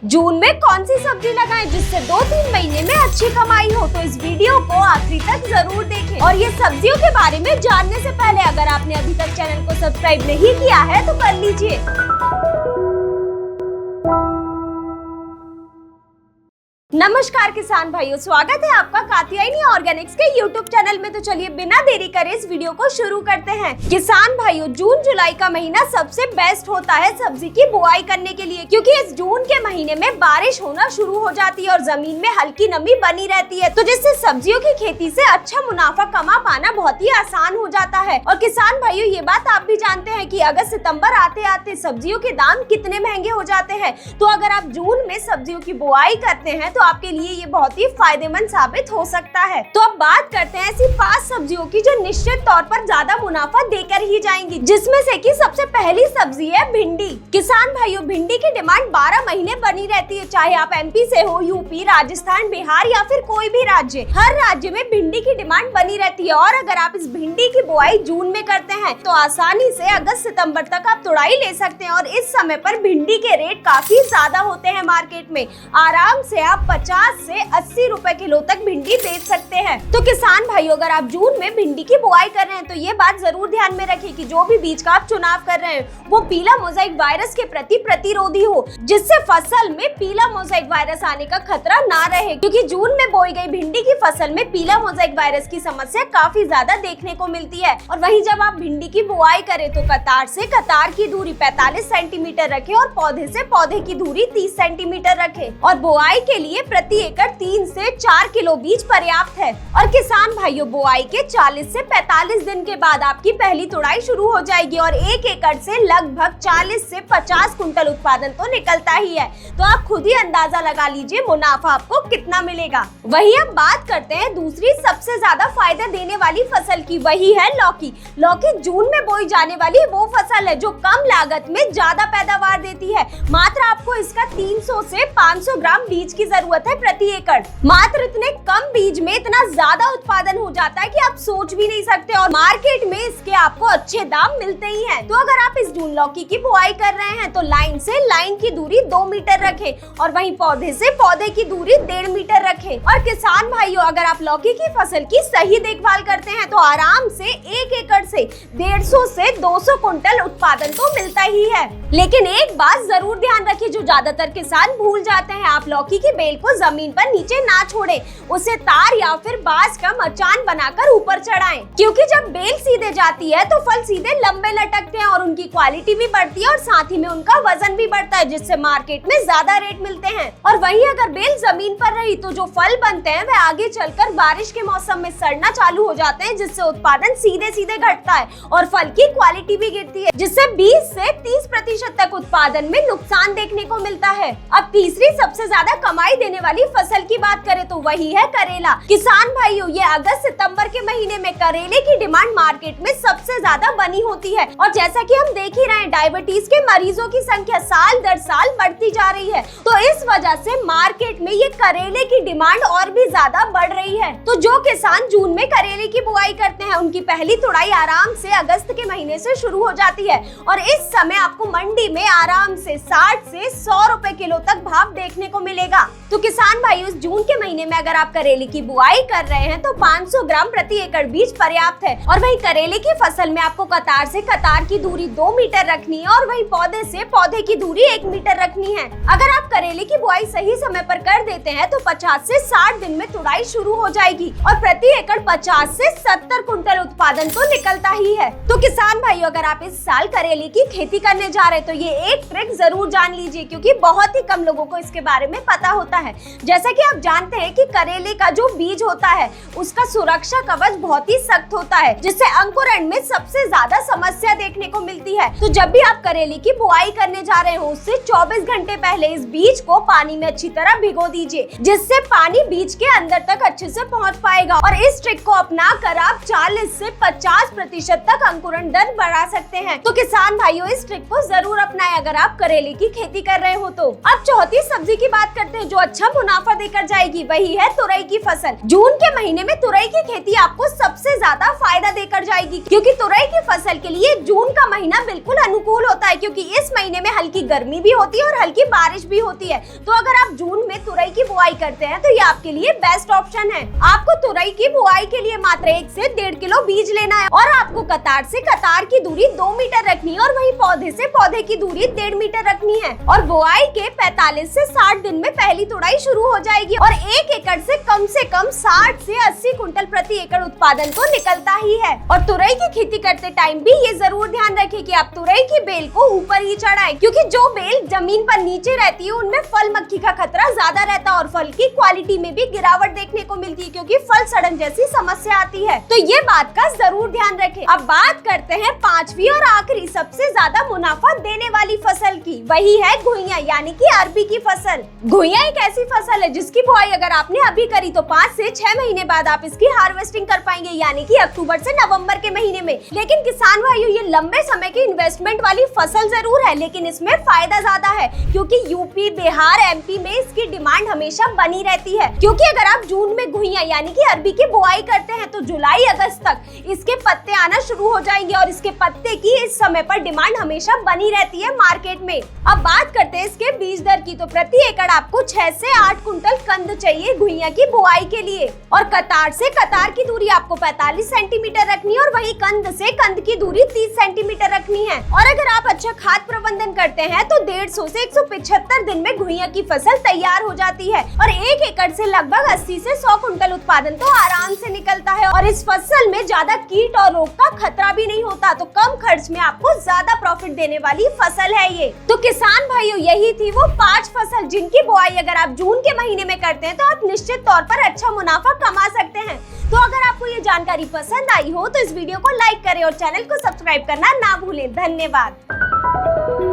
जून में कौन सी सब्जी लगाएं जिससे 2-3 महीने में अच्छी कमाई हो, तो इस वीडियो को आखिरी तक जरूर देखें। और ये सब्जियों के बारे में जानने से पहले अगर आपने अभी तक चैनल को सब्सक्राइब नहीं किया है तो कर लीजिए। नमस्कार किसान भाइयों, स्वागत है आपका कात्यायनी ऑर्गेनिक्स के YouTube चैनल में। तो चलिए बिना देरी करे इस वीडियो को शुरू करते हैं। किसान भाइयों, जून जुलाई का महीना सबसे बेस्ट होता है सब्जी की बुआई करने के लिए, क्योंकि इस जून के महीने में बारिश होना शुरू हो जाती है और जमीन में हल्की नमी बनी रहती है, तो जिससे सब्जियों की खेती से अच्छा मुनाफा कमा पाना बहुत ही आसान हो जाता है। और किसान भाइयों, ये बात आप भी जानते हैं कि अगस्त सितंबर आते आते सब्जियों के दाम कितने महंगे हो जाते हैं। तो अगर आप जून में सब्जियों की बुआई करते हैं तो आपके लिए ये बहुत ही फायदेमंद साबित हो सकता है। तो अब बात करते हैं ऐसी 5 सब्जियों की जो निश्चित तौर पर ज्यादा मुनाफा देकर ही जाएंगी, जिसमें से कि सबसे पहली सब्जी है भिंडी। किसान भाइयों, भिंडी की डिमांड 12 महीने बनी रहती है, चाहे आप एमपी से हो, यूपी, राजस्थान, बिहार या फिर कोई भी राज्य, हर राज्य में भिंडी की डिमांड बनी रहती है। और अगर आप इस भिंडी की बुआई जून में करते हैं तो आसानी से अगस्त सितंबर तक आप तुड़ाई ले सकते हैं। और इस समय पर भिंडी के रेट काफी ज्यादा होते हैं मार्केट में, आराम से आप 50 से 80 रुपए किलो तक भिंडी बेच सकते हैं। तो किसान भाइयों, अगर आप जून में भिंडी की बुआई कर रहे हैं तो ये बात जरूर ध्यान में रखें कि जो भी बीज का आप चुनाव कर रहे हैं वो पीला मोज़ेक वायरस के प्रति प्रतिरोधी हो, जिससे फसल में पीला मोज़ेक वायरस आने का खतरा ना रहे, क्योंकि जून में बोई गई भिंडी की फसल में पीला मोज़ेक वायरस की समस्या काफी ज्यादा देखने को मिलती है। और वहीं जब आप भिंडी की बुआई करें तो कतार से कतार की दूरी 45 सेंटीमीटर रखें और पौधे से पौधे की दूरी 30 सेंटीमीटर रखें। और बुआई के लिए प्रति एकड़ 3 से 4 किलो बीज पर्याप्त है। और किसान भाइयों, बुआई के 40 से 45 दिन के बाद आपकी पहली तुड़ाई शुरू हो जाएगी और 1 एकड़ से लगभग 40 से 50 कुंटल उत्पादन तो निकलता ही है। तो आप खुद ही अंदाजा लगा लीजिए मुनाफा आपको कितना मिलेगा। वही अब बात करते हैं दूसरी सबसे ज्यादा फायदा देने वाली फसल की, वही है लौकी। लौकी जून में बोई जाने वाली वो फसल है जो कम लागत में ज्यादा पैदावार देती है। मात्र आपको इसका 300 से 500 ग्राम बीज की जरूरत है प्रति एकड़। मात्र इतने कम बीज में इतना ज्यादा उत्पादन हो जाता है कि आप सोच भी नहीं सकते, और मार्केट में इसके आपको अच्छे दाम मिलते ही हैं। तो अगर आप इस जून लौकी की बुआई कर रहे हैं तो लाइन से लाइन की दूरी 2 मीटर रखें और वहीं पौधे से पौधे की दूरी 1.5 मीटर रखें। और किसान भाइयों, अगर आप लौकी की फसल की सही देखभाल करते हैं तो आराम से 1 एकड़ से 150 से 200 कुंटल उत्पादन तो मिलता ही है। लेकिन एक बात जरूर ध्यान रखिए जो ज्यादातर किसान भूल जाते हैं, आप लौकी की बेल को जमीन पर नीचे ना छोड़ें, उसे तार या फिर बांस का मचान बनाकर ऊपर चढ़ाएं, क्योंकि जब बेल सीधे जाती है तो फल सीधे लंबे लटकते हैं और उनकी क्वालिटी भी बढ़ती है और साथ ही में उनका वजन भी बढ़ता है, जिससे मार्केट में ज्यादा रेट मिलते हैं। और वहीं अगर बेल जमीन पर रही तो जो फल बनते हैं वे आगे चलकर बारिश के मौसम में सड़ना चालू हो जाते हैं, जिससे उत्पादन सीधे सीधे घटता है और फल की क्वालिटी भी गिरती है, जिससे 20 से 30% तक उत्पादन में नुकसान देखने को मिलता है। अब तीसरी सबसे ज्यादा कमाई देने वाली फसल की बात करें तो वही है करेला। किसान भाइयों, ये अगस्त सितंबर के महीने में करेले की डिमांड मार्केट में सबसे ज्यादा बनी होती है। और जैसा कि हम देख ही रहे हैं, डायबिटीज के मरीजों की संख्या साल दर साल बढ़ती जा रही है, तो इस वजह से मार्केट में ये करेले की डिमांड और भी ज्यादा बढ़ रही है। तो जो किसान जून में करेले की बुआई करते हैं उनकी पहली तुड़ाई आराम से अगस्त के महीने से शुरू हो जाती है और इस समय आपको मंडी में आराम से 60 से 100 रुपए किलो तक भाव देखने को मिलेगा। तो किसान भाइयों, जून के महीने में अगर आप करेले की बुआई कर रहे हैं तो 500 ग्राम प्रति एकड़ बीज पर्याप्त है। और वहीं करेले की फसल में आपको कतार से कतार की दूरी 2 मीटर रखनी है और वहीं पौधे से पौधे की दूरी 1 मीटर रखनी है। अगर आप करेले की बुआई सही समय पर कर देते हैं तो 50 से 60 दिन में तुड़ाई शुरू हो जाएगी और प्रति एकड़ 50 से 70 कुंटल उत्पादन तो निकलता ही है। तो किसान भाइयों, अगर आप इस साल करेले की खेती करने जा रहे हैं तो ये एक ट्रिक जरूर जान लीजिए, क्योंकि बहुत ही कम लोगों को इसके बारे में पता होता है। जैसा कि आप जानते हैं कि करेले का जो बीज होता है उसका सुरक्षा कवच बहुत ही सख्त होता है, जिससे अंकुरण में सबसे ज्यादा समस्या देखने को मिलती है। तो जब भी आप करेले की बुआई करने जा रहे हो उससे 24 घंटे पहले इस बीज को पानी में अच्छी तरह भिगो दीजिए, जिससे पानी बीज के अंदर तक अच्छे से पहुंच पाएगा। और इस ट्रिक को अपना कर आप 40 से 50% तक अंकुरण दर बढ़ा सकते हैं। तो किसान भाइयों, इस ट्रिक को जरूर अपनाएं अगर आप करेले की खेती कर रहे हो तो। अब चौथी सब्जी की बात करते हैं जो अच्छा मुनाफा देकर जाएगी, वही है तुरई की फसल। जून के महीने में तुरई की खेती आपको सबसे ज्यादा फायदा देकर जाएगी, क्योंकि तुरई की फसल के लिए जून का महीना बिल्कुल अनुकूल होता है, क्योंकि इस महीने में हल्की गर्मी भी होती है और हल्की बारिश भी होती है। तो अगर आप जून में तुरई की बुआई करते हैं तो ये आपके लिए बेस्ट ऑप्शन है। आपको तुरई की बुआई के लिए मात्र 1 से 1.5 किलो बीज लेना है और आपको कतार से कतार की दूरी 2 मीटर रखनी है और वही पौधे से पौधे की दूरी 1.5 मीटर रखनी है। और बुआई के 45 से 60 दिन में पहली तुड़ाई शुरू हो जाएगी और 1 एकड़ से कम 60 से 80 कुंटल प्रति एकड़ उत्पादन तो निकलता ही है। और तुरई की खेती करते टाइम भी ये जरूर ध्यान रखें कि आप तुरई की बेल को ऊपर ही चढ़ाएं, क्योंकि जो बेल जमीन पर नीचे रहती है उनमें फल मक्खी का खतरा ज्यादा रहता है और फल की क्वालिटी में भी गिरावट देखने को मिलती है, क्योंकि फल सड़न जैसी समस्या आती है। तो ये बात का जरूर ध्यान रखें। अब बात करते हैं 5वीं और आखिरी सबसे ज्यादा मुनाफा देने वाली फसल की, वही है घुइयां यानी कि अरबी की फसल। घुइयां एक ऐसी फसल है जिसकी बुआई अगर आपने अभी करी तो 5 से 6 महीने बाद आप इसकी हार्वेस्टिंग कर पाएंगे, यानी कि अक्टूबर से नवंबर के महीने में। लेकिन किसान भाइयों, ये लंबे समय की इन्वेस्टमेंट वाली फसल जरूर है, लेकिन इसमें फायदा ज्यादा है, क्योंकि यूपी, बिहार, एमपी में इसकी डिमांड हमेशा बनी रहती है। क्योंकि अगर आप जून में घुइयां यानी कि अरबी की बुआई करते हैं तो जुलाई अगस्त तक इसके पत्ते आना शुरू हो जाएंगे और इसके पत्ते की इस समय पर डिमांड हमेशा बनी रहती है मार्केट में। अब बात करते हैं इसके बीज दर की, तो प्रति एकड़ आपको 6 से 8 कुंटल कंद चाहिए घुइयां की बुआई के लिए और कतार से कतार की दूरी आपको 45 सेंटीमीटर रखनी है और वही कंद से कंद की दूरी 30 सेंटीमीटर रखनी है। और अगर आप अच्छा खाद प्रबंधन करते हैं तो 150 से 175 दिन में घुइयां की फसल तैयार हो जाती है और 1 एकड़ से लगभग 80 से 100 कुंटल उत्पादन तो आराम से निकलता है। और इस फसल में ज्यादा कीट और रोग का खतरा भी नहीं होता, तो कम खर्च में आपको ज्यादा प्रॉफिट देने वाली फसल है ये। तो किसान भाइयों, यही थी वो 5 फसल जिनकी बुआई अगर आप जून के महीने में करते हैं तो आप निश्चित तौर पर अच्छा मुनाफा कमा सकते हैं। तो अगर आपको ये जानकारी पसंद आई हो तो इस वीडियो को लाइक करें और चैनल को सब्सक्राइब करना ना भूलें। धन्यवाद।